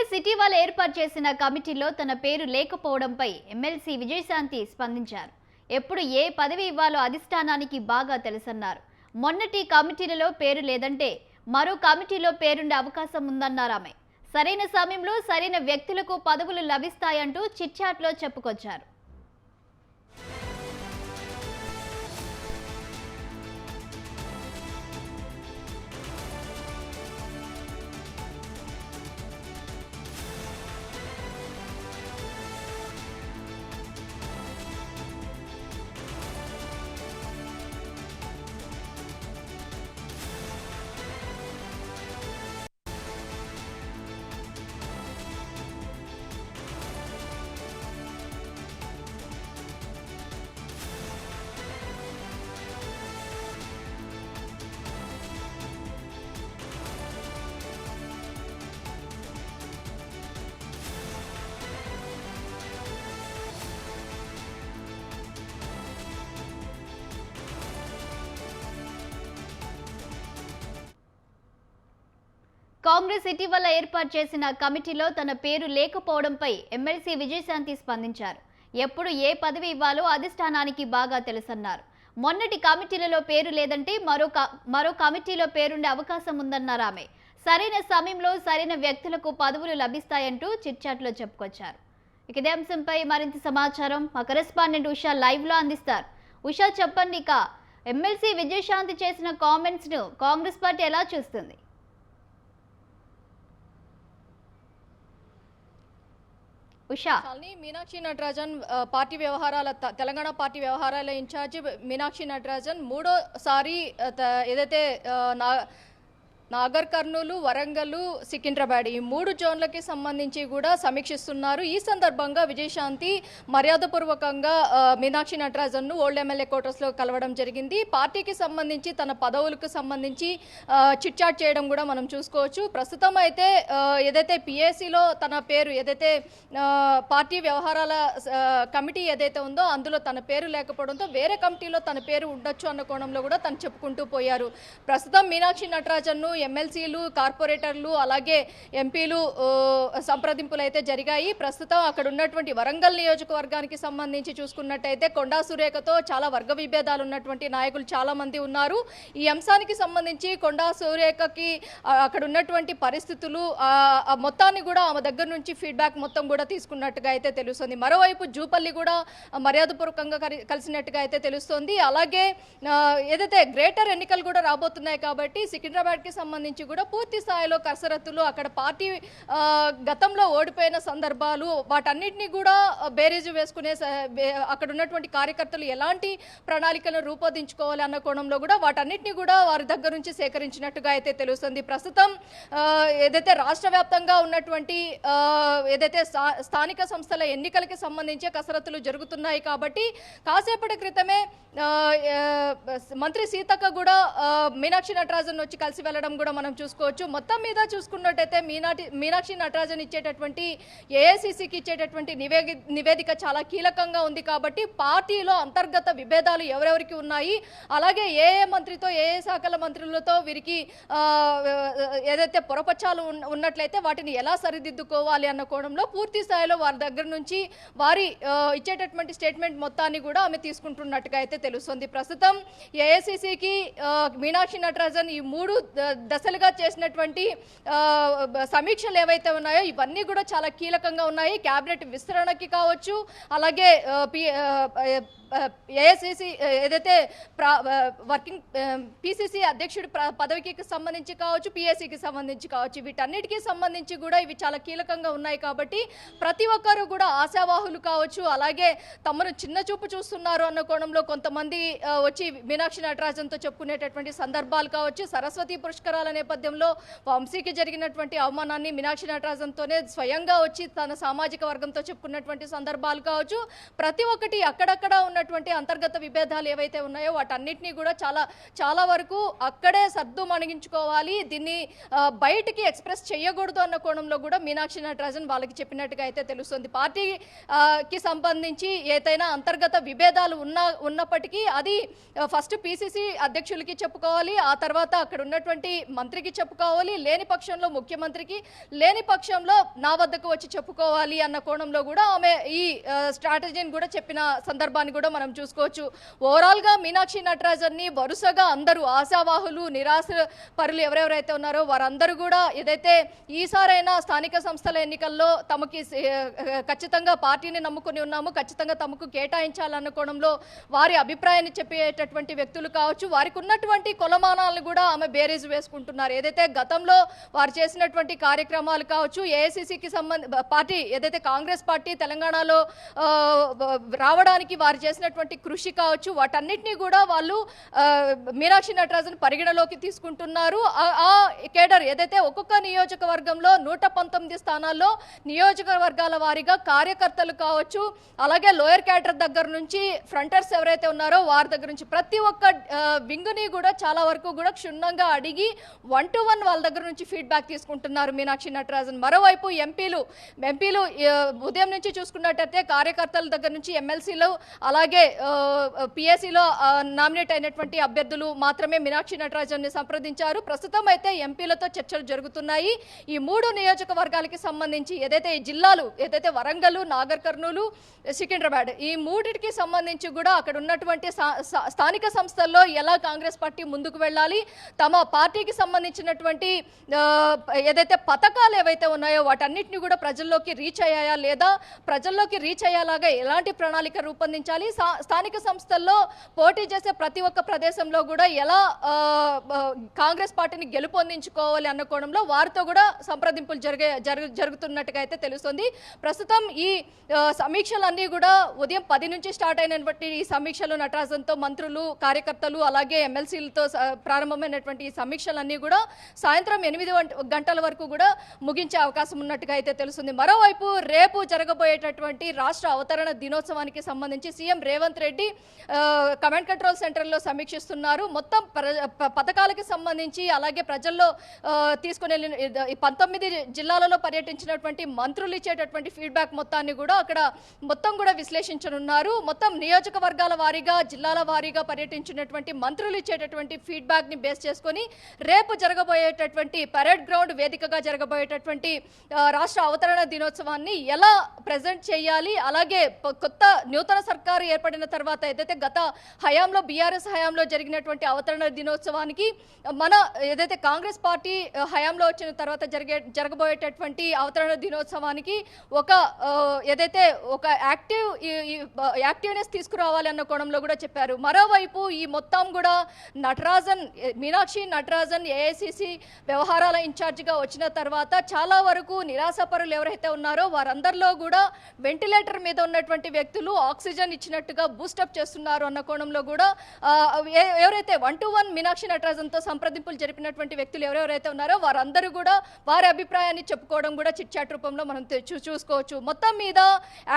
కాంగ్రెస్ ఇటీవల ఏర్పాటు చేసిన కమిటీలో తన పేరు లేకపోవడంపై ఎమ్మెల్సీ విజయశాంతి స్పందించారు. ఎప్పుడు ఏ పదవి ఇవ్వాలో అధిష్టానానికి బాగా తెలుసన్నారు. మొన్నటి కమిటీలలో పేరు లేదంటే మరో కమిటీలో పేరుండే అవకాశం ఉందన్నారు ఆమె. సరైన సమయంలో సరైన వ్యక్తులకు పదవులు లభిస్తాయంటూ చిట్చాట్లో చెప్పుకొచ్చారు. కాంగ్రెస్ ఇటీవల ఏర్పాటు చేసిన కమిటీలో తన పేరు లేకపోవడంపై ఎమ్మెల్సీ విజయశాంతి స్పందించారు. ఎప్పుడు ఏ పదవి ఇవ్వాలో అధిష్టానానికి బాగా తెలుసన్నారు. మొన్నటి కమిటీలలో పేరు లేదంటే మరో కమిటీలో పేరుండే అవకాశం ఉందన్నారు ఆమె. సరైన సమయంలో సరైన వ్యక్తులకు పదవులు లభిస్తాయంటూ చిట్చాట్లో చెప్పుకొచ్చారు. ఇదే అంశంపై మరింత సమాచారం మా కరెస్పాండెంట్ ఉషా లైవ్ లో అందిస్తారు. ఉషా, చెప్పండి, ఇక ఎమ్మెల్సీ విజయశాంతి చేసిన కామెంట్స్ ను కాంగ్రెస్ పార్టీ ఎలా చూస్తుంది? మీనాక్షి నటరాజన్ పార్టీ వ్యవహారాల తెలంగాణ పార్టీ వ్యవహారాల ఇన్ఛార్జి మీనాక్షి నటరాజన్ మూడోసారి ఏదైతే నాగర్ కర్నూలు, వరంగల్, సికింద్రాబాద్ ఈ 3 జోన్లకి సంబంధించి కూడా సమీక్షిస్తున్నారు. ఈ సందర్భంగా విజయశాంతి మర్యాదపూర్వకంగా మీనాక్షి నటరాజన్ను ఓల్డ్ ఎమ్మెల్యే క్వార్టర్స్లో కలవడం జరిగింది. పార్టీకి సంబంధించి తన పదవులకు సంబంధించి చిట్చాట్ చేయడం కూడా మనం చూసుకోవచ్చు. ప్రస్తుతం అయితే ఏదైతే పిఏసీలో తన పేరు ఏదైతే పార్టీ వ్యవహారాల కమిటీ ఏదైతే ఉందో అందులో తన పేరు లేకపోవడంతో వేరే కమిటీలో తన పేరు ఉండొచ్చు అన్న కోణంలో కూడా తను చెప్పుకుంటూ పోయారు. ప్రస్తుతం మీనాక్షి నటరాజన్ను ఎమ్మెల్సీలు, కార్పొరేటర్లు అలాగే ఎంపీలు సంప్రదింపులు అయితే జరిగాయి. ప్రస్తుతం అక్కడ ఉన్నటువంటి వరంగల్ నియోజకవర్గానికి సంబంధించి చూసుకున్నట్టయితే కొండా సురేఖతో చాలా వర్గ విభేదాలు ఉన్నటువంటి నాయకులు చాలా మంది ఉన్నారు. ఈ అంశానికి సంబంధించి కొండా సురేఖకి అక్కడ ఉన్నటువంటి పరిస్థితులు మొత్తాన్ని కూడా ఆమె దగ్గర నుంచి ఫీడ్బ్యాక్ మొత్తం కూడా తీసుకున్నట్టుగా అయితే తెలుస్తుంది. మరోవైపు జూపల్లి కూడా మర్యాదపూర్వకంగా కలిసినట్టుగా అయితే తెలుస్తోంది. అలాగే ఏదైతే గ్రేటర్ ఎన్నికలు కూడా రాబోతున్నాయి కాబట్టి సికింద్రాబాద్కి సంబంధించి కూడా పూర్తి స్థాయిలో కసరత్తులు, అక్కడ పార్టీ గతంలో ఓడిపోయిన సందర్భాలు వాటన్నిటినీ కూడా బేరీజు వేసుకునే అక్కడ ఉన్నటువంటి కార్యకర్తలు ఎలాంటి ప్రణాళికలను రూపొందించుకోవాలి అన్న కోణంలో కూడా వాటన్నిటినీ కూడా వారి దగ్గర నుంచి సేకరించినట్టుగా అయితే తెలుస్తుంది. ప్రస్తుతం ఏదైతే రాష్ట్ర వ్యాప్తంగా ఉన్నటువంటి ఏదైతే స్థానిక సంస్థల ఎన్నికలకి సంబంధించి కసరత్తులు జరుగుతున్నాయి కాబట్టి కాసేపటి క్రితమే మంత్రి సీతక్క కూడా మీనాక్షి నటరాజన్ వచ్చి కలిసి వెళ్ళడం కూడా మనం చూసుకోవచ్చు. మొత్తం మీద చూసుకున్నట్టయితే మీనాక్షి నటరాజన్ ఇచ్చేటటువంటి ఏఐసిసికి ఇచ్చేటటువంటి నివేదిక చాలా కీలకంగా ఉంది కాబట్టి పార్టీలో అంతర్గత విభేదాలు ఎవరెవరికి ఉన్నాయి, అలాగే ఏ మంత్రితో ఏ శాఖల మంత్రులతో వీరికి ఏదైతే పొరపచ్చాలు ఉన్నట్లయితే వాటిని ఎలా సరిదిద్దుకోవాలి అన్న కోణంలో పూర్తి స్థాయిలో వారి దగ్గర నుంచి వారి ఇచ్చేటటువంటి స్టేట్మెంట్ మొత్తాన్ని కూడా ఆమె తీసుకుంటున్నట్టుగా అయితే తెలుస్తుంది. ప్రస్తుతం ఏఐసిసికి మీనాక్షి నటరాజన్ ఈ 3 దశలుగా చేసినటువంటి సమీక్షలు ఏవైతే ఉన్నాయో ఇవన్నీ కూడా చాలా కీలకంగా ఉన్నాయి. క్యాబినెట్ విస్తరణకి కావచ్చు, అలాగే ఏఐసిసి ఏదైతే వర్కింగ్ పిసిసి అధ్యక్షుడి పదవికి సంబంధించి కావచ్చు, పిఎస్సికి సంబంధించి కావచ్చు, వీటన్నిటికీ సంబంధించి కూడా ఇవి చాలా కీలకంగా ఉన్నాయి కాబట్టి ప్రతి ఒక్కరు కూడా ఆశావాహులు కావచ్చు, అలాగే తమను చిన్న చూపు చూస్తున్నారు అన్న కోణంలో కొంతమంది వచ్చి మీనాక్షి నటరాజన్తో చెప్పుకునేటటువంటి సందర్భాలు కావచ్చు. సరస్వతి పురస్కారాల నేపథ్యంలో వంశీకి జరిగినటువంటి అవమానాన్ని మీనాక్షి నటరాజన్తోనే స్వయంగా వచ్చి తన సామాజిక వర్గంతో చెప్పుకున్నటువంటి సందర్భాలు కావచ్చు. ప్రతి ఒక్కటి అక్కడక్కడ ఉన్నటువంటి అంతర్గత విభేదాలు ఏవైతే ఉన్నాయో వాటన్నిటినీ కూడా చాలా వరకు అక్కడే సర్దు మణిగించుకోవాలి, దీన్ని బయటికి ఎక్స్ప్రెస్ చేయకూడదు అన్న కోణంలో కూడా మీనాక్షి నటరాజన్ వాళ్ళకి చెప్పినట్టుగా అయితే తెలుస్తుంది. పార్టీకి సంబంధించి ఏదైనా అంతర్గత విభేదాలు ఉన్నప్పటికీ అది ఫస్ట్ పిసిసి అధ్యక్షులకి చెప్పుకోవాలి, ఆ తర్వాత అక్కడ ఉన్నటువంటి మంత్రికి చెప్పుకోవాలి, లేని పక్షంలో ముఖ్యమంత్రికి, లేని పక్షంలో నా వద్దకు వచ్చి చెప్పుకోవాలి అన్న కోణంలో కూడా ఆమె ఈ స్ట్రాటజీని కూడా చెప్పిన సందర్భాన్ని కూడా మనం చూసుకోవచ్చు. ఓవరాల్గా మీనాక్షి నటరాజన్ని వరుసగా అందరూ ఆశావాహులు, నిరాశ పరులు ఎవరెవరైతే ఉన్నారో వారందరూ కూడా ఏదైతే ఈసారైనా స్థానిక సంస్థల ఎన్నికల్లో తమకి ఖచ్చితంగా పార్టీని నమ్ముకుని ఉన్నాము, ఖచ్చితంగా తమకు కేటాయించాలన్న కోణంలో వారి అభిప్రాయాన్ని చెప్పేటటువంటి వ్యక్తులు కావచ్చు, వారికి ఉన్నటువంటి కొలమానాలను కూడా ఆమె బేరీజు వేసుకుంటున్నారు. ఏదైతే గతంలో వారు చేసినటువంటి కార్యక్రమాలు కావచ్చు, ఏఐసిసికి పార్టీ ఏదైతే కాంగ్రెస్ పార్టీ తెలంగాణలో రావడానికి వారు చేసినటువంటి కృషి కావచ్చు, వాటన్నిటినీ కూడా వాళ్ళు మీనాక్షి నటరాజన్ పరిగణలోకి తీసుకుంటున్నారు. ఆ కేడర్ ఏదైతే ఒక్కొక్క నియోజకవర్గంలో 119 స్థానాల్లో నియోజకవర్గాల వారీగా కార్యకర్తలు కావచ్చు, అలాగే లోయర్ క్యాడర్ దగ్గర నుంచి ఫ్రంటర్స్ ఎవరైతే ఉన్నారో వారి దగ్గర నుంచి ప్రతి ఒక్క వింగుని కూడా చాలా వరకు కూడా క్షుణ్ణంగా అడిగి 1-to-1 వాళ్ళ దగ్గర నుంచి ఫీడ్బ్యాక్ తీసుకుంటున్నారు మీనాక్షి నటరాజన్. మరోవైపు ఎంపీలు ఉదయం నుంచి చూసుకున్నట్టయితే కార్యకర్తల దగ్గర నుంచి ఎమ్మెల్సీలు అలాగే పిఎస్సిలో నామినేట్ అయినటువంటి అభ్యర్థులు మాత్రమే మీనాక్షి నటరాజన్ని సంప్రదించారు. ప్రస్తుతం అయితే ఎంపీలతో చర్చలు జరుగుతున్నాయి. ఈ 3 నియోజకవర్గాలకి సంబంధించి ఏదైతే ఈ జిల్లాలు ఏదైతే వరంగల్, నాగర్ కర్నూలు, సికింద్రాబాద్ ఈ మూడిటికి సంబంధించి కూడా అక్కడ ఉన్నటువంటి స్థానిక సంస్థల్లో ఎలా కాంగ్రెస్ పార్టీ ముందుకు వెళ్ళాలి, తమ పార్టీకి సంబంధించినటువంటి ఏదైతే పథకాలు ఏవైతే ఉన్నాయో వాటన్నిటిని కూడా ప్రజల్లోకి రీచ్ అయ్యాయా లేదా, ప్రజల్లోకి రీచ్ అయ్యేలాగా ఎలాంటి ప్రణాళిక రూపొందించాలి, స్థానిక సంస్థల్లో పోటీ చేసే ప్రతి ఒక్క ప్రదేశంలో కూడా ఎలా కాంగ్రెస్ పార్టీని గెలుపొందించుకోవాలి అన్న కోణంలో వారితో కూడా సంప్రదింపులు జరుగుతున్నట్టుగా అయితే తెలుస్తుంది. ప్రస్తుతం ఈ సమీక్షలన్నీ కూడా ఉదయం 10 నుంచి స్టార్ట్ అయినటువంటి ఈ సమీక్షలు నటరాజన్తో మంత్రులు, కార్యకర్తలు అలాగే ఎమ్మెల్సీలతో ప్రారంభమైనటువంటి ఈ సమీక్షలన్నీ కూడా సాయంత్రం 8 గంటల వరకు కూడా ముగించే అవకాశం ఉన్నట్టుగా అయితే తెలుస్తుంది. మరోవైపు రేపు జరగబోయేటటువంటి రాష్ట్ర అవతరణ దినోత్సవానికి సంబంధించి CM Revanth Reddy command control సెంటర్లో సమీక్షిస్తున్నారు. మొత్తం పథకాలకి సంబంధించి అలాగే ప్రజల్లో తీసుకుని 19 జిల్లాలలో పర్యటించినటువంటి మంత్రులు ఇచ్చేటటువంటి ఫీడ్బ్యాక్ మొత్తాన్ని కూడా అక్కడ మొత్తం కూడా విశ్లేషించనున్నారు. మొత్తం నియోజకవర్గాల వారీగా, జిల్లాల వారీగా పర్యటించినటువంటి మంత్రులు ఇచ్చేటటువంటి ఫీడ్బ్యాక్ ని బేస్ చేసుకొని రేపు జరగబోయేటటువంటి పరేడ్ గ్రౌండ్ వేదికగా జరగబోయేటటువంటి రాష్ట్ర అవతరణ దినోత్సవాన్ని ఎలా ప్రెజెంట్ చేయాలి, అలాగే కొత్త నూతన సర్కారు ఏర్పడిన తర్వాత ఏదైతే గత హయాంలో బీఆర్ఎస్ హయాంలో జరిగినటువంటి అవతరణ దినోత్సవానికి మన ఏదైతే కాంగ్రెస్ పార్టీ హయాంలో వచ్చిన తర్వాత జరగబోయేటటువంటి అవతరణ దినోత్సవానికి ఒక ఏదైతే ఒక యాక్టివ్నెస్ తీసుకురావాలి అన్న కోణంలో కూడా చెప్పారు. మరోవైపు ఈ మొత్తం కూడా మీనాక్షి నటరాజన్ ఏఐసిసి వ్యవహారాల ఇన్ఛార్జిగా వచ్చిన తర్వాత చాలా వరకు నిరాశపరులు ఎవరైతే ఉన్నారో వారందరిలో కూడా వెంటిలేటర్ మీద ఉన్నటువంటి వ్యక్తులు ఆక్సిజన్ ఇచ్చినట్టుగా బూస్టప్ చేస్తున్నారు అన్న కోణంలో కూడా ఎవరైతే 1-to-1 మీనాక్షి నటరాజన్తో సంప్రదింపులు జరిపినటువంటి వ్యక్తులు ఎవరెవరైతే ఉన్నారో వారందరూ కూడా వారి అభిప్రాయాన్ని చెప్పుకోవడం కూడా చిట్ చాట్ రూపంలో మనం చూసుకోవచ్చు. మొత్తం మీద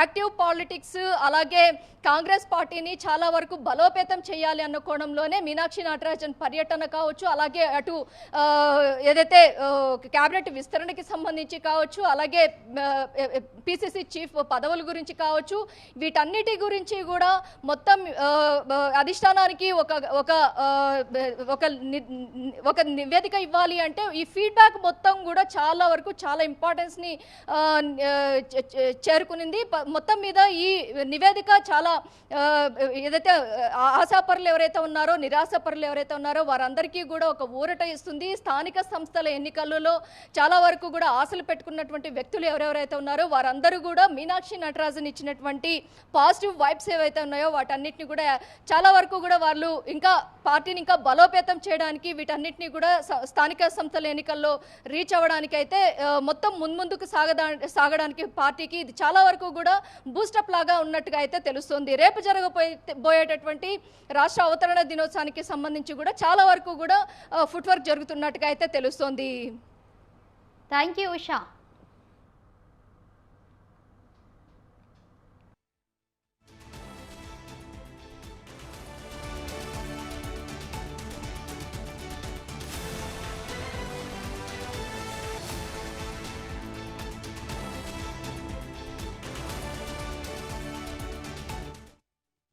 యాక్టివ్ పాలిటిక్స్ అలాగే కాంగ్రెస్ పార్టీని చాలా వరకు బలోపేతం చేయాలి అన్న కోణంలోనే మీనాక్షి నటరాజన్ పర్యటన కావచ్చు, అలాగే అటు ఏదైతే క్యాబినెట్ విస్తరణకి సంబంధించి కావచ్చు, అలాగే పిసిసి చీఫ్ పదవుల గురించి కావచ్చు, వీటన్నిటి గురించి కూడా మొత్తం అధిష్టానానికి ఒక నివేదిక ఇవ్వాలి అంటే ఈ ఫీడ్బ్యాక్ మొత్తం కూడా చాలా వరకు చాలా ఇంపార్టెన్స్ని చేరుకునింది. మొత్తం మీద ఈ నివేదిక చాలా ఏదైతే ఆశాపరులు ఎవరైతే ఉన్నారో, నిరాశపరులు ఎవరైతే ఉన్నారో వారందరికీ కూడా ఒక ఊరట ఇస్తుంది. స్థానిక సంస్థల ఎన్నికలలో చాలా వరకు కూడా ఆశలు పెట్టుకున్నటువంటి వ్యక్తులు ఎవరెవరైతే ఉన్నారో వారందరూ కూడా మీనాక్షి నటరాజన్ ఇచ్చినటువంటి పాజిటివ్ వైబ్స్ ఏవైతే ఉన్నాయో వాటన్నిటిని కూడా చాలా వరకు కూడా వాళ్ళు ఇంకా పార్టీని ఇంకా బలోపేతం చేయడానికి వీటన్నిటిని కూడా స్థానిక సంస్థల ఎన్నికల్లో రీచ్ అవ్వడానికి అయితే మొత్తం ముందుకు సాగడానికి పార్టీకి ఇది చాలా వరకు కూడా బూస్టప్ లాగా ఉన్నట్టుగా అయితే తెలుస్తుంది. రేపు జరగబోయేటటువంటి రాష్ట్ర అవతరణ దినోత్సవానికి సంబంధించి కూడా చాలా వరకు కూడా ఫుట్ వర్క్ జరుగుతున్నట్టుగా అయితే తెలుస్తోంది. Thank you Usha.